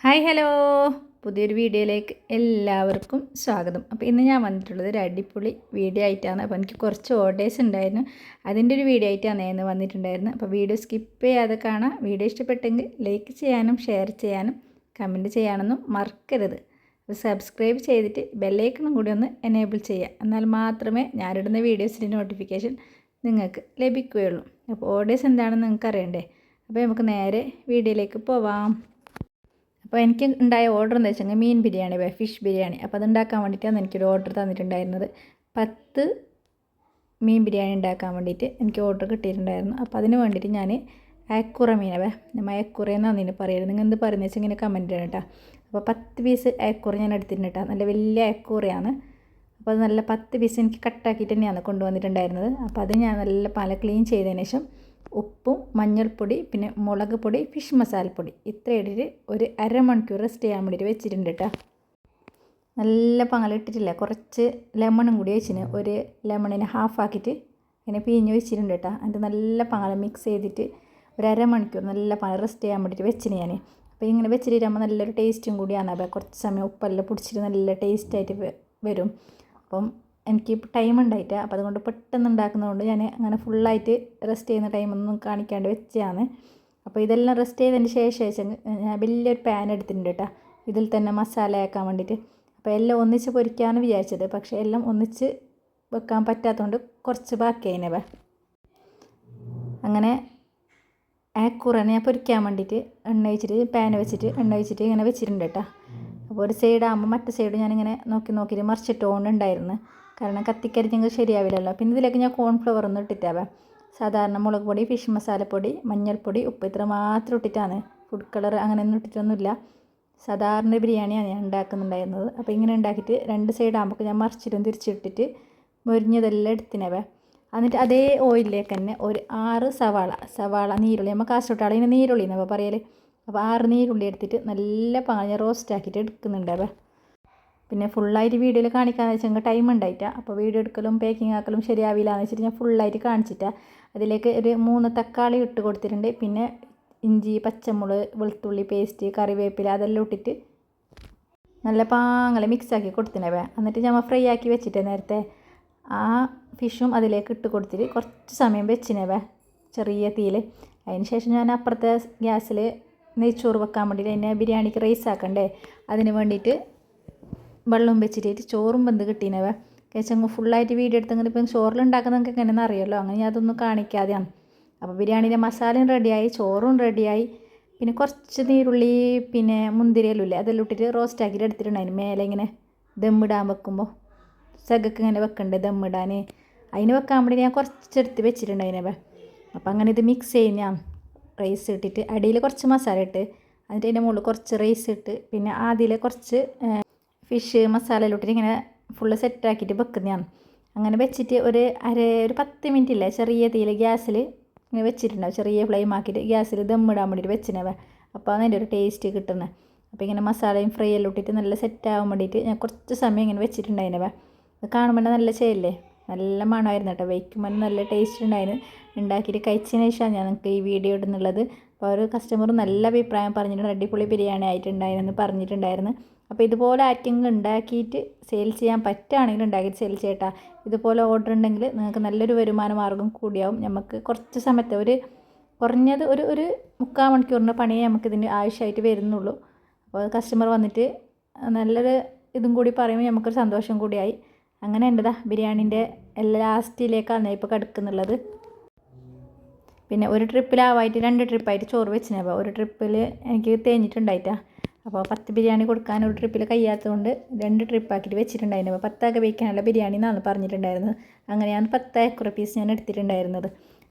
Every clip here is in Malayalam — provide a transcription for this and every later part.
ഹായ് ഹലോ, പുതിയൊരു വീഡിയോയിലേക്ക് എല്ലാവർക്കും സ്വാഗതം. അപ്പോൾ ഇന്ന് ഞാൻ വന്നിട്ടുള്ളത് ഒരു അടിപൊളി വീഡിയോ ആയിട്ടാണ്. അപ്പോൾ എനിക്ക് കുറച്ച് ഓർഡേഴ്സ് ഉണ്ടായിരുന്നു, അതിൻ്റെ ഒരു വീഡിയോ ആയിട്ടാണ് ഞാൻ വന്നിട്ടുണ്ടായിരുന്നത്. അപ്പോൾ വീഡിയോ സ്കിപ്പ് ചെയ്യാതെ കാണാം. വീഡിയോ ഇഷ്ടപ്പെട്ടെങ്കിൽ ലൈക്ക് ചെയ്യാനും ഷെയർ ചെയ്യാനും കമൻറ്റ് ചെയ്യാനൊന്നും മറക്കരുത്. അപ്പോൾ സബ്സ്ക്രൈബ് ചെയ്തിട്ട് ബെല്ലൈക്കണും കൂടി ഒന്ന് എനേബിൾ ചെയ്യുക, എന്നാൽ മാത്രമേ ഞാനിടുന്ന വീഡിയോസിൻ്റെ നോട്ടിഫിക്കേഷൻ നിങ്ങൾക്ക് ലഭിക്കുകയുള്ളൂ. അപ്പോൾ ഓർഡേഴ്സ് എന്താണെന്ന് നിങ്ങൾക്ക് അറിയണ്ടേ? അപ്പോൾ നമുക്ക് നേരെ വീഡിയോയിലേക്ക് പോവാം. അപ്പോൾ എനിക്ക് ഉണ്ടായ ഓർഡർ എന്ന് വെച്ചാൽ മീൻ ബിരിയാണി, ഫിഷ് ബിരിയാണി. അപ്പോൾ അതുണ്ടാക്കാൻ വേണ്ടിയിട്ടാണ് എനിക്കൊരു ഓർഡർ തന്നിട്ടുണ്ടായിരുന്നത്. 10 മീൻ ബിരിയാണി ഉണ്ടാക്കാൻ വേണ്ടിയിട്ട് എനിക്ക് ഓർഡർ കിട്ടിയിട്ടുണ്ടായിരുന്നു. അപ്പോൾ അതിന് വേണ്ടിയിട്ട് ഞാൻ അയക്കുറ മീനവേ, നമ്മൾ അയക്കുറയെന്നാണ് അതിന് പറയുന്നത്. നിങ്ങൾ എന്ത് പറയുന്നത് വെച്ചാൽ ഇങ്ങനെ കമൻറ്റ് ചെയ്യണം കേട്ടോ. അപ്പോൾ 10 പീസ് അയക്കുറ ഞാൻ എടുത്തിട്ടുണ്ട് കേട്ടോ. നല്ല വലിയ അയക്കുറയാണ്. അപ്പോൾ അത് നല്ല 10 പീസ് എനിക്ക് കട്ടാക്കിയിട്ട് തന്നെയാണ് കൊണ്ടുവന്നിട്ടുണ്ടായിരുന്നത്. അപ്പോൾ അത് ഞാൻ നല്ല പല ക്ലീൻ ചെയ്തതിന് ശേഷം ഉപ്പും മഞ്ഞൾപ്പൊടി പിന്നെ മുളക് പൊടി ഫിഷ് മസാലപ്പൊടി ഇത്ര ഇട്ടിട്ട് ഒരു അരമണിക്കൂർ റെസ്റ്റ് ചെയ്യാൻ വേണ്ടിയിട്ട് വെച്ചിട്ടുണ്ട് കേട്ടോ. നല്ല പങ്ങലിട്ടിട്ടില്ല, കുറച്ച് ലെമണും കൂടി വെച്ചിന്, ഒരു ലെമണിനെ ഹാഫാക്കിയിട്ട് ഇങ്ങനെ പിഴിഞ്ഞ് വെച്ചിട്ടുണ്ട് കേട്ടോ. അതിൻ്റെ നല്ല പങ്ങല മിക്സ് ചെയ്തിട്ട് ഒരു അരമണിക്കൂർ നല്ല പങ്ങ റെസ്റ്റ് ചെയ്യാൻ വേണ്ടിയിട്ട് വെച്ചിന് ഞാൻ. അപ്പോൾ ഇങ്ങനെ വെച്ചിട്ടാകുമ്പോൾ നല്ലൊരു ടേസ്റ്റും കൂടിയാണ്. അപ്പോൾ കുറച്ച് സമയം ഉപ്പെല്ലാം പിടിച്ചിട്ട് നല്ല ടേസ്റ്റായിട്ട് വരും. അപ്പം എനിക്ക് ടൈം ഉണ്ടായിട്ട്, അപ്പോൾ അതുകൊണ്ട് പെട്ടെന്ന് ഉണ്ടാക്കുന്നതുകൊണ്ട് ഞാൻ അങ്ങനെ ഫുള്ളായിട്ട് റെസ്റ്റ് ചെയ്യുന്ന ടൈമൊന്നും കാണിക്കാണ്ട് വെച്ചതാണ്. അപ്പോൾ ഇതെല്ലാം റെസ്റ്റ് ചെയ്തതിന് ശേഷം ഞാൻ വലിയൊരു പാൻ എടുത്തിട്ടുണ്ട് കേട്ടോ, ഇതിൽ തന്നെ മസാല ആക്കാൻ വേണ്ടിയിട്ട്. അപ്പോൾ എല്ലാം ഒന്നിച്ച് പൊരിക്കാമെന്ന് വിചാരിച്ചത്, പക്ഷേ എല്ലാം ഒന്നിച്ച് വെക്കാൻ പറ്റാത്തതുകൊണ്ട് കുറച്ച് ബാക്കിയായിനവ. അങ്ങനെ അയക്കൂറനെ ഞാൻ പൊരിക്കാൻ വേണ്ടിയിട്ട് എണ്ണ ഒഴിച്ചിട്ട് പാൻ വെച്ചിട്ട് എണ്ണ ഒഴിച്ചിട്ട് ഇങ്ങനെ വെച്ചിട്ടുണ്ട് കേട്ടോ. അപ്പോൾ ഒരു സൈഡാകുമ്പോൾ മറ്റേ സൈഡ് ഞാനിങ്ങനെ നോക്കിയിട്ട് മറിച്ചിട്ടുണ്ടായിരുന്നു, കാരണം കത്തിക്കരിഞ്ഞെങ്കിൽ ശരിയാവില്ലല്ലോ. പിന്നെ ഇതിലേക്ക് ഞാൻ കോൺഫ്ലവർ ഒന്നും ഇട്ടിട്ടാവേ, സാധാരണ മുളക് പൊടി ഫിഷ് മസാലപ്പൊടി മഞ്ഞൾപ്പൊടി ഉപ്പ് ഇത്ര മാത്രം ഇട്ടിട്ടാണ്, ഫുഡ് കളർ അങ്ങനെയൊന്നും ഇട്ടിട്ടൊന്നുമില്ല. സാധാരണ ബിരിയാണിയാണ് ഞാൻ ഉണ്ടാക്കുന്നുണ്ടായിരുന്നത്. അപ്പോൾ ഇങ്ങനെ ഉണ്ടാക്കിയിട്ട് രണ്ട് സൈഡാകുമ്പോൾ ഞാൻ മറിച്ചിട്ടും തിരിച്ചിട്ടിട്ട് മൊരിഞ്ഞതെല്ലാം എടുത്തിനവേ. എന്നിട്ട് അതേ ഓയിലിലേക്ക് തന്നെ ഒരു 6 സവാള നീരുള്ളി, നമ്മൾ കാസർഗോട്ടാളെ ഇങ്ങനെ നീരുള്ളി എന്നവ പറയൽ. അപ്പോൾ 6 നീരുള്ളി എടുത്തിട്ട് നല്ല പാഞ്ഞ റോസ്റ്റ് ആക്കിയിട്ട് എടുക്കുന്നുണ്ടാവേ. പിന്നെ ഫുള്ളായിട്ട് വീഡിയോയിൽ കാണിക്കാമെന്ന് വെച്ചാൽ ടൈം ഉണ്ടായിട്ടാണ്. അപ്പോൾ വീഡിയോ എടുക്കലും പാക്കിംഗ് ആക്കലും ശരിയാവില്ല എന്ന് വെച്ചിട്ട് ഞാൻ ഫുള്ളായിട്ട് കാണിച്ചിട്ടാണ്. അതിലേക്ക് ഒരു 3 തക്കാളി ഇട്ട് കൊടുത്തിട്ടുണ്ട്. പിന്നെ ഇഞ്ചി പച്ചമുളക് വെളുത്തുള്ളി പേസ്റ്റ് കറിവേപ്പില അതെല്ലാം ഇട്ടിട്ട് നല്ല പാങ്ങല മിക്സാക്കി കൊടുത്തിനവേ. എന്നിട്ട് നമ്മൾ ഫ്രൈ ആക്കി വെച്ചിട്ട് നേരത്തെ ആ ഫിഷും അതിലേക്ക് ഇട്ട് കൊടുത്തിട്ട് കുറച്ച് സമയം വെച്ചിനവേ ചെറിയ തീയിൽ. അതിന് ശേഷം ഞാൻ അപ്പുറത്തെ ഗ്യാസിൽ നെയ്ച്ചോറ് വെക്കാൻ വേണ്ടിയിട്ട് അതിനെ ബിരിയാണിക്ക് റൈസ് ആക്കണ്ടേ, അതിന് വേണ്ടിയിട്ട് വെള്ളം വെച്ചിട്ട് ചോറും വെന്ത് കിട്ടീനവേ. കഴിച്ചങ്ങ് ഫുള്ളായിട്ട് വീഡിയോ എടുത്തെങ്കിൽ ഇപ്പം ചോറിലുണ്ടാക്കുന്നതൊക്കെ എങ്ങനെയെന്ന് അറിയാമല്ലോ, അങ്ങനെ അതൊന്നും കാണിക്കാതെയാണ്. അപ്പോൾ ബിരിയാണീൻ്റെ മസാലയും റെഡിയായി, ചോറും റെഡിയായി. പിന്നെ കുറച്ച് നീരുള്ളി പിന്നെ മുന്തിരിയെല്ലാം ഇല്ലേ അതെല്ലാം ഇട്ടിട്ട് റോസ്റ്റ് ആക്കിയിട്ട് എടുത്തിട്ടുണ്ടായിരുന്നു. മേലെ ഇങ്ങനെ ദമ്മിടാൻ വെക്കുമ്പോൾ സഗക്ക് ഇങ്ങനെ വെക്കണ്ടേ ദമ്മിടാൻ, അതിന് വെക്കാൻ വേണ്ടി ഞാൻ കുറച്ചെടുത്ത് വെച്ചിട്ടുണ്ടായിരുന്നവേ. അപ്പോൾ അങ്ങനെ ഇത് മിക്സ് ചെയ്യുന്ന റൈസ് ഇട്ടിട്ട് അടിയിൽ കുറച്ച് മസാല ഇട്ട് എന്നിട്ട് അതിൻ്റെ മുകളിൽ കുറച്ച് റൈസ് ഇട്ട് പിന്നെ ആദ്യം കുറച്ച് ഫിഷ് മസാലയിലിട്ടിട്ട് ഇങ്ങനെ ഫുള്ള് സെറ്റാക്കിയിട്ട് വെക്കുന്നതാണ്. അങ്ങനെ വെച്ചിട്ട് ഒരു 10 മിനിറ്റ് ഇല്ല ചെറിയ തീയിൽ ഗ്യാസിൽ ഇങ്ങനെ വെച്ചിട്ടുണ്ടാവും, ചെറിയ ഫ്ലെയിം ആക്കിയിട്ട് ഗ്യാസിൽ ദമ്മിടാൻ വേണ്ടിയിട്ട് വെച്ചിനവ. അപ്പോൾ അതിൻ്റെ ഒരു ടേസ്റ്റ് കിട്ടുന്നത്. അപ്പോൾ ഇങ്ങനെ മസാലയും ഫ്രൈ എല്ലാം ഇട്ടിട്ട് നല്ല സെറ്റാകാൻ വേണ്ടിയിട്ട് ഞാൻ കുറച്ച് സമയം ഇങ്ങനെ വെച്ചിട്ടുണ്ടായിരുന്നവ. അത് കാണുമ്പോൾ നല്ല ചെയ്യല്ലേ, നല്ല മണമായിരുന്നു കേട്ടോ, വയ്ക്കുമ്പോൾ നല്ല ടേസ്റ്റ് ഉണ്ടായിരുന്നു. ഉണ്ടാക്കിയിട്ട് കഴിച്ചതിന് ശേഷമാണ് ഞാൻ നിങ്ങൾക്ക് ഈ വീഡിയോ ഇടുന്നുള്ളത്. അപ്പോൾ ഒരു കസ്റ്റമർ നല്ല അഭിപ്രായം പറഞ്ഞിട്ടുണ്ട്, അടിപൊളി ബിരിയാണി ആയിട്ടുണ്ടായിരുന്നു പറഞ്ഞിട്ടുണ്ടായിരുന്നു. അപ്പോൾ ഇതുപോലെ ആർക്കെങ്കിലും ഉണ്ടാക്കിയിട്ട് സെയിൽ ചെയ്യാൻ പറ്റുകയാണെങ്കിൽ ഉണ്ടാക്കിയിട്ട് സെയിൽ ചെയ്യട്ടാ. ഇതുപോലെ ഓർഡർ ഉണ്ടെങ്കിൽ നിങ്ങൾക്ക് നല്ലൊരു വരുമാന മാർഗ്ഗം കൂടിയാവും. നമുക്ക് കുറച്ച് സമയത്ത് ഒരു കുറഞ്ഞത് ഒരു 3/4 മണിക്കൂറിൻ്റെ പണിയേ നമുക്കിതിന് ആവശ്യമായിട്ട് വരുന്നുള്ളൂ. അപ്പോൾ കസ്റ്റമർ വന്നിട്ട് നല്ലൊരു ഇതും കൂടി പറയുമ്പോൾ നമുക്കൊരു സന്തോഷം കൂടിയായി. അങ്ങനെ ഉണ്ടതാ ബിരിയാണീൻ്റെ ലാസ്റ്റിലേക്കാണ് ഇപ്പോൾ കിടക്കുന്നുള്ളത്. പിന്നെ ഒരു ട്രിപ്പിലാവായിട്ട് 2 ട്രിപ്പായിട്ട് ചോറ് വെച്ചിനപ്പോൾ ഒരു ട്രിപ്പിൽ എനിക്ക് തേഞ്ഞിട്ടുണ്ടായിട്ടാണ്. അപ്പോൾ 10 ബിരിയാണി കൊടുക്കാൻ ഒരു ട്രിപ്പിൽ കഴിയാത്തതുകൊണ്ട് 2 ട്രിപ്പാക്കിയിട്ട് വെച്ചിട്ടുണ്ടായിരുന്നു. അപ്പോൾ 10 ആകെ വയ്ക്കാനുള്ള ബിരിയാണി എന്നാണ് പറഞ്ഞിട്ടുണ്ടായിരുന്നത്. അങ്ങനെയാണ് 10 അയക്കുറ പീസ് ഞാൻ എടുത്തിട്ടുണ്ടായിരുന്നത്.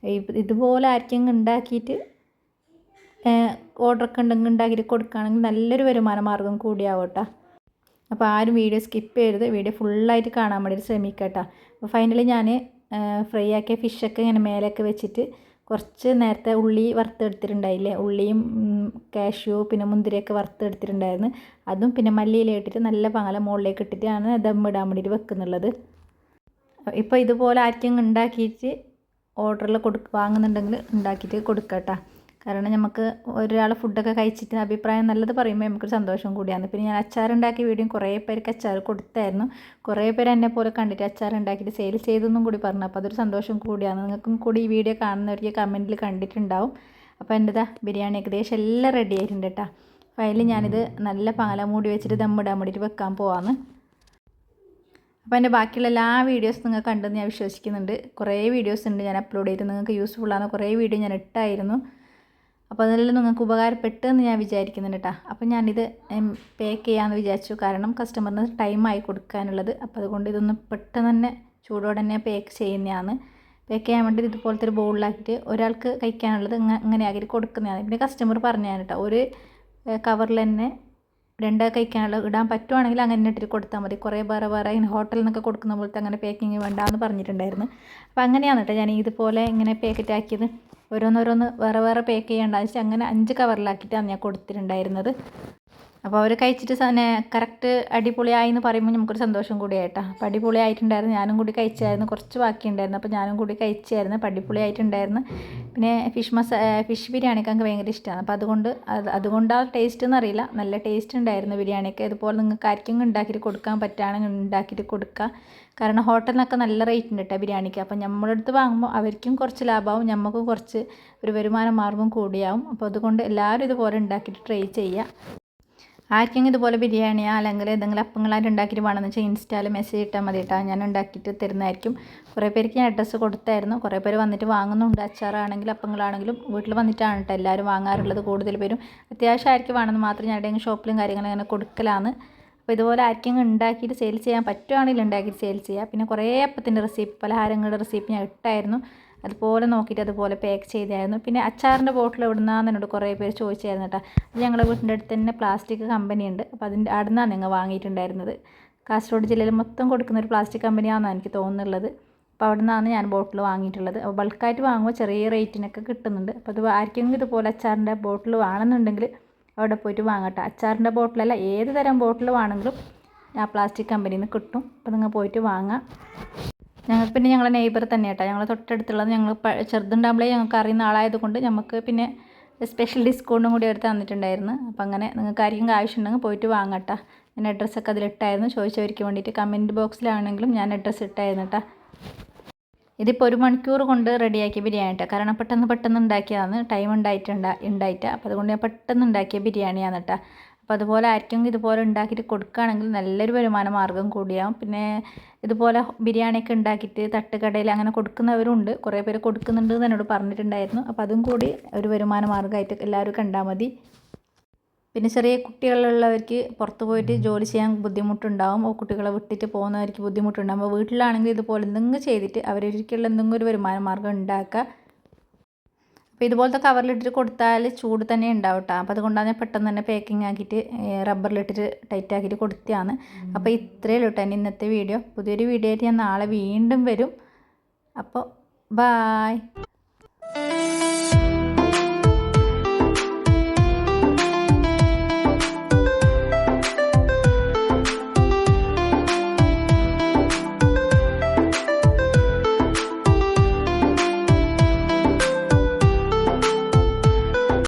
ഇതുപോലെ ആർക്കെങ്കിലും ഉണ്ടാക്കിയിട്ട് ഓർഡറൊക്കെ ഉണ്ടെങ്കിൽ ഉണ്ടാക്കിയിട്ട് കൊടുക്കുകയാണെങ്കിൽ നല്ലൊരു വരുമാന മാർഗ്ഗം കൂടിയാവും കേട്ടോ. അപ്പോൾ ആരും വീഡിയോ സ്കിപ്പ് ചെയ്യരുത്, വീഡിയോ ഫുള്ളായിട്ട് കാണാൻ വേണ്ടിയിട്ട് ശ്രമിക്കുക കേട്ടോ. അപ്പോൾ ഫൈനലി ഞാൻ ഫ്രൈ ആക്കിയ ഫിഷൊക്കെ ഇങ്ങനെ മേലൊക്കെ വെച്ചിട്ട് കുറച്ച് നേരത്തെ ഉള്ളി വറുത്തെടുത്തിട്ടുണ്ടായില്ലേ, ഉള്ളിയും കാഷ്യൂ പിന്നെ മുന്തിരിയൊക്കെ വറുത്തെടുത്തിട്ടുണ്ടായിരുന്നു. അതും പിന്നെ മല്ലിയില ഇട്ടിട്ട് നല്ല പങ്ങല മുകളിലേക്ക് ഇട്ടിട്ടാണ് ദമ്മിടാൻ വേണ്ടിയിട്ട് വെക്കുന്നുള്ളത്. ഇപ്പോൾ ഇതുപോലെ ആർക്കെങ്കിലും ഉണ്ടാക്കിയിട്ട് ഓർഡറിൽ വാങ്ങുന്നുണ്ടെങ്കിൽ ഉണ്ടാക്കിയിട്ട് കൊടുക്കുക കേട്ടോ. കാരണം നമുക്ക് ഒരാൾ ഫുഡൊക്കെ കഴിച്ചിട്ട് അഭിപ്രായം നല്ലത് പറയുമ്പോൾ നമുക്കൊരു സന്തോഷം കൂടിയാണ്. പിന്നെ ഞാൻ അച്ചാറുണ്ടാക്കിയ വീഡിയോ കുറേ പേർക്ക് അച്ചാർ കൊടുത്തായിരുന്നു. കുറേ പേര് എന്നെ പോലെ കണ്ടിട്ട് അച്ചാർ ഉണ്ടാക്കിയിട്ട് സെയിൽ ചെയ്തെന്നും കൂടി പറഞ്ഞു. അപ്പോൾ അതൊരു സന്തോഷം കൂടിയാണ്. നിങ്ങൾക്കും കൂടി ഈ വീഡിയോ കാണുന്നവർക്ക് കമൻറ്റിൽ കണ്ടിട്ടുണ്ടാവും. അപ്പോൾ എൻ്റെ ബിരിയാണി ഏകദേശം എല്ലാം റെഡി ആയിട്ടുണ്ട് കേട്ടോ. അപ്പോൾ അതിൽ ഞാനിത് നല്ല പാല മൂടി വെച്ചിട്ട് ദമ്മിടാൻ വേണ്ടിയിട്ട് വെക്കാൻ പോവാന്ന്. അപ്പോൾ എൻ്റെ ബാക്കിയുള്ള എല്ലാ വീഡിയോസ് നിങ്ങൾ കണ്ടെന്ന് ഞാൻ വിശ്വസിക്കുന്നുണ്ട്. കുറേ വീഡിയോസ് ഉണ്ട് ഞാൻ അപ്ലോഡ് ചെയ്ത്, നിങ്ങൾക്ക് യൂസ്ഫുള്ളാണ്. കുറേ വീഡിയോ ഞാൻ ഇട്ടായിരുന്നു. അപ്പോൾ അതെല്ലാം നിങ്ങൾക്ക് ഉപകാരപ്പെട്ടെന്ന് ഞാൻ വിചാരിക്കുന്നുണ്ട് കേട്ടോ. അപ്പോൾ ഞാനിത് പാക്ക് ചെയ്യാമെന്ന് വിചാരിച്ചു. കാരണം കസ്റ്റമറിന് ടൈമായി കൊടുക്കാനുള്ളത്. അപ്പോൾ അതുകൊണ്ട് ഇതൊന്ന് പെട്ടെന്ന് തന്നെ ചൂടോടെ തന്നെ പാക്ക് ചെയ്യുന്നതാണ്. പാക്ക് ചെയ്യാൻ വേണ്ടി ഇതുപോലത്തെ ഒരു ബൗളിലാക്കിയിട്ട് ഒരാൾക്ക് കഴിക്കാനുള്ളത് അങ്ങനെ ആക്കിയിട്ട് കൊടുക്കുന്നതാണ്. പിന്നെ കസ്റ്റമർ പറഞ്ഞതാണ് കേട്ടോ, ഒരു കവറിൽ തന്നെ 2 കഴിക്കാനുള്ളത് ഇടാൻ പറ്റുവാണെങ്കിൽ അങ്ങനെ ഇട്ടിട്ട് കൊടുത്താൽ മതി. കുറേ വേറെ ഇങ്ങനെ ഹോട്ടലിൽ നിന്നൊക്കെ കൊടുക്കുന്ന പോലത്തെ അങ്ങനെ പാക്കിങ് വേണ്ടാന്ന് പറഞ്ഞിട്ടുണ്ടായിരുന്നു. അപ്പോൾ അങ്ങനെയാണ് കേട്ടോ ഞാൻ ഇതുപോലെ ഇങ്ങനെ പാക്കറ്റ് ആക്കിയത്. ഓരോന്നോരോന്ന് വേറെ പാക്ക് ചെയ്യേണ്ടതെന്ന് വെച്ചാൽ അങ്ങനെ 5 കവറിലാക്കിയിട്ടാണ് ഞാൻ കൊടുത്തിട്ടുണ്ടായിരുന്നത്. അപ്പോൾ അവർ കഴിച്ചിട്ട് കറക്റ്റ് അടിപൊളിയായി എന്ന് പറയുമ്പോൾ നമുക്കൊരു സന്തോഷം കൂടിയായിട്ടാ. അപ്പോൾ അടിപൊളിയായിട്ടുണ്ടായിരുന്നു. ഞാനും കൂടി കഴിച്ചായിരുന്നു. കുറച്ച് ബാക്കിയുണ്ടായിരുന്നു. അപ്പോൾ ഞാനും കൂടി കഴിച്ചായിരുന്നു. അപ്പോൾ അടിപൊളിയായിട്ടുണ്ടായിരുന്നു. പിന്നെ ഫിഷ് ബിരിയാണിക്ക് എനിക്ക് ഭയങ്കര ഇഷ്ടമാണ്. അപ്പോൾ അതുകൊണ്ട് ആ ടേസ്റ്റ് എന്നറിയില്ല, നല്ല ടേസ്റ്റ് ഉണ്ടായിരുന്നു ബിരിയാണിയൊക്കെ. ഇതുപോലെ നിങ്ങൾക്ക് ആർക്കെങ്കിലും ഉണ്ടാക്കിയിട്ട് കൊടുക്കാൻ പറ്റുകയാണെങ്കിൽ ഉണ്ടാക്കിയിട്ട് കൊടുക്കുക. കാരണം ഹോട്ടലിൽ നിന്നൊക്കെ നല്ല റേറ്റ് ഉണ്ട് കേട്ടോ ബിരിയാണിക്ക്. അപ്പോൾ നമ്മുടെ അടുത്ത് വാങ്ങുമ്പോൾ അവർക്കും കുറച്ച് ലാഭമാവും, നമുക്കും കുറച്ച് ഒരു വരുമാന മാർഗ്ഗം കൂടിയാവും. അപ്പോൾ അതുകൊണ്ട് എല്ലാവരും ഇതുപോലെ ഉണ്ടാക്കിയിട്ട് ട്രൈ ചെയ്യുക. ആർക്കെങ്കിലും ഇതുപോലെ ബിരിയാണിയോ അല്ലെങ്കിൽ ഏതെങ്കിലും അപ്പങ്ങളായിട്ട് ഉണ്ടാക്കിയിട്ട് വേണമെന്ന് വെച്ചാൽ ഇൻസ്റ്റയിൽ മെസ്സേജ് ഇട്ടാൽ മതി കേട്ടോ, ഞാൻ ഉണ്ടാക്കിയിട്ട് തരുന്നതായിരിക്കും. കുറേ പേർക്ക് ഞാൻ അഡ്രസ്സ് കൊടുത്തായിരുന്നു. കുറേ പേര് വന്നിട്ട് വാങ്ങുന്നുണ്ട്. അച്ചാറാണെങ്കിലും അപ്പങ്ങളാണെങ്കിലും വീട്ടിൽ വന്നിട്ടാണ് കേട്ടോ എല്ലാവരും വാങ്ങാറുള്ളത്. കൂടുതൽ പേരും അത്യാവശ്യം ആർക്ക് വേണമെന്ന് മാത്രം ഞാൻ എവിടെയെങ്കിലും ഷോപ്പിലും കാര്യങ്ങളും അങ്ങനെ കൊടുക്കലാണ്. അപ്പോൾ ഇതുപോലെ ആർക്കെങ്കിലും ഉണ്ടാക്കിയിട്ട് സെയിൽ ചെയ്യാൻ പറ്റുവാണെങ്കിൽ ഉണ്ടാക്കിയിട്ട് സെയിൽ ചെയ്യുക. പിന്നെ കുറേ അപ്പത്തിൻ്റെ റെസിപ്പി, പലഹാരങ്ങളുടെ റെസിപ്പി ഞാൻ ഇട്ടായിരുന്നു. അതുപോലെ നോക്കിയിട്ട് അതുപോലെ പാക്ക് ചെയ്തായിരുന്നു. പിന്നെ അച്ചാറിൻ്റെ ബോട്ടിൽ എവിടെ നിന്നാന്ന് എന്നോട് കുറേ പേര് ചോദിച്ചായിരുന്നു കേട്ടോ. അത് ഞങ്ങളുടെ വീട്ടിൻ്റെ അടുത്ത് തന്നെ പ്ലാസ്റ്റിക് കമ്പനി ഉണ്ട്. അപ്പോൾ അവിടെ നിന്നാണ് നിങ്ങൾ വാങ്ങിയിട്ടുണ്ടായിരുന്നത്. കാസർഗോഡ് ജില്ലയിൽ മൊത്തം കൊടുക്കുന്ന ഒരു പ്ലാസ്റ്റിക് കമ്പനിയാണെന്നാണ് എനിക്ക് തോന്നുന്നുള്ളത്. അപ്പോൾ അവിടെ നിന്നാണ് ഞാൻ ബോട്ടിൽ വാങ്ങിയിട്ടുള്ളത്. അപ്പോൾ ബൾക്കായിട്ട് വാങ്ങുമ്പോൾ ചെറിയ റേറ്റിനൊക്കെ കിട്ടുന്നുണ്ട്. അപ്പോൾ അത് ആർക്കെങ്കിലും ഇതുപോലെ അച്ചാറിൻ്റെ ബോട്ടിൽ വേണമെന്നുണ്ടെങ്കിൽ അവിടെ പോയിട്ട് വാങ്ങട്ടെ. അച്ചാറിൻ്റെ ബോട്ടിലല്ല, ഏത് തരം ബോട്ടിൽ വേണമെങ്കിലും ആ പ്ലാസ്റ്റിക് കമ്പനിയിൽ നിന്ന് കിട്ടും. അപ്പോൾ നിങ്ങൾ പോയിട്ട് വാങ്ങാം. ഞങ്ങൾക്ക് പിന്നെ ഞങ്ങളെ നെയ്ബർ തന്നെ കേട്ടോ, ഞങ്ങൾ തൊട്ടടുത്തുള്ളത്. ഞങ്ങൾ ചെറുതുണ്ടാകുമ്പോഴേ ഞങ്ങൾക്ക് അറിയുന്ന ആളായതുകൊണ്ട് നമുക്ക് പിന്നെ സ്പെഷ്യൽ ഡിസ്കൗണ്ടും കൂടി എടുത്ത് തന്നിട്ടുണ്ടായിരുന്നു. അപ്പോൾ അങ്ങനെ നിങ്ങൾക്ക് ആരെങ്കിലും ആവശ്യമുണ്ടെങ്കിൽ പോയിട്ട് വാങ്ങട്ടെ. ഞാൻ അഡ്രസ്സൊക്കെ അതിലിട്ടായിരുന്നു. ചോദിച്ചവർക്ക് വേണ്ടിയിട്ട് കമൻറ്റ് ബോക്സിലാണെങ്കിലും ഞാൻ അഡ്രസ്സ് ഇട്ടായിരുന്നു കേട്ടോ. ഇതിപ്പോൾ 1 മണിക്കൂർ കൊണ്ട് റെഡിയാക്കിയ ബിരിയാണി കേട്ടോ. കാരണം പെട്ടെന്ന് ഉണ്ടാക്കിയതാണ്, ടൈം ഉണ്ടായിട്ട്. അപ്പോൾ അതുകൊണ്ട് ഞാൻ പെട്ടെന്ന് ഉണ്ടാക്കിയ ബിരിയാണിയാണ് കേട്ടോ. അപ്പോൾ അതുപോലെ ആർക്കെങ്കിലും ഇതുപോലെ ഉണ്ടാക്കിയിട്ട് കൊടുക്കുകയാണെങ്കിൽ നല്ലൊരു വരുമാന മാർഗ്ഗം കൂടിയാവും. പിന്നെ ഇതുപോലെ ബിരിയാണിയൊക്കെ ഉണ്ടാക്കിയിട്ട് തട്ടുകടയിൽ അങ്ങനെ കൊടുക്കുന്നവരുണ്ട്. കുറേ പേര് കൊടുക്കുന്നുണ്ട് എന്ന് എന്നോട് പറഞ്ഞിട്ടുണ്ടായിരുന്നു. അപ്പോൾ അതും കൂടി ഒരു വരുമാന മാർഗ്ഗമായിട്ട് എല്ലാവരും കണ്ടാൽ മതി. പിന്നെ ചെറിയ കുട്ടികളുള്ളവർക്ക് പുറത്ത് പോയിട്ട് ജോലി ചെയ്യാൻ ബുദ്ധിമുട്ടുണ്ടാവും. കുട്ടികളെ വിട്ടിട്ട് പോകുന്നവർക്ക് ബുദ്ധിമുട്ടുണ്ടാകും. അപ്പോൾ വീട്ടിലാണെങ്കിൽ ഇതുപോലെ എന്തെങ്കിലും ചെയ്തിട്ട് അവരൊരിക്കലുള്ള എന്തെങ്കിലും ഒരു വരുമാന മാർഗ്ഗം ഉണ്ടാക്കുക. അപ്പോൾ ഇതുപോലത്തെ കവറിലിട്ടിട്ട് കൊടുത്താൽ ചൂട് തന്നെ ഉണ്ടാവും കേട്ടോ. അപ്പോൾ അതുകൊണ്ടാണ് ഞാൻ പെട്ടെന്ന് തന്നെ പാക്കിംഗ് ആക്കിയിട്ട് റബ്ബറിലിട്ടിട്ട് ടൈറ്റ് ആക്കിയിട്ട് കൊടുത്തതാണ്. അപ്പോൾ ഇത്രയേ ഉള്ളൂ കേട്ടോ ഇന്നത്തെ വീഡിയോ. പുതിയൊരു വീഡിയോ ആയിട്ട് ഞാൻ നാളെ വീണ്ടും വരും. അപ്പോൾ ബായ്.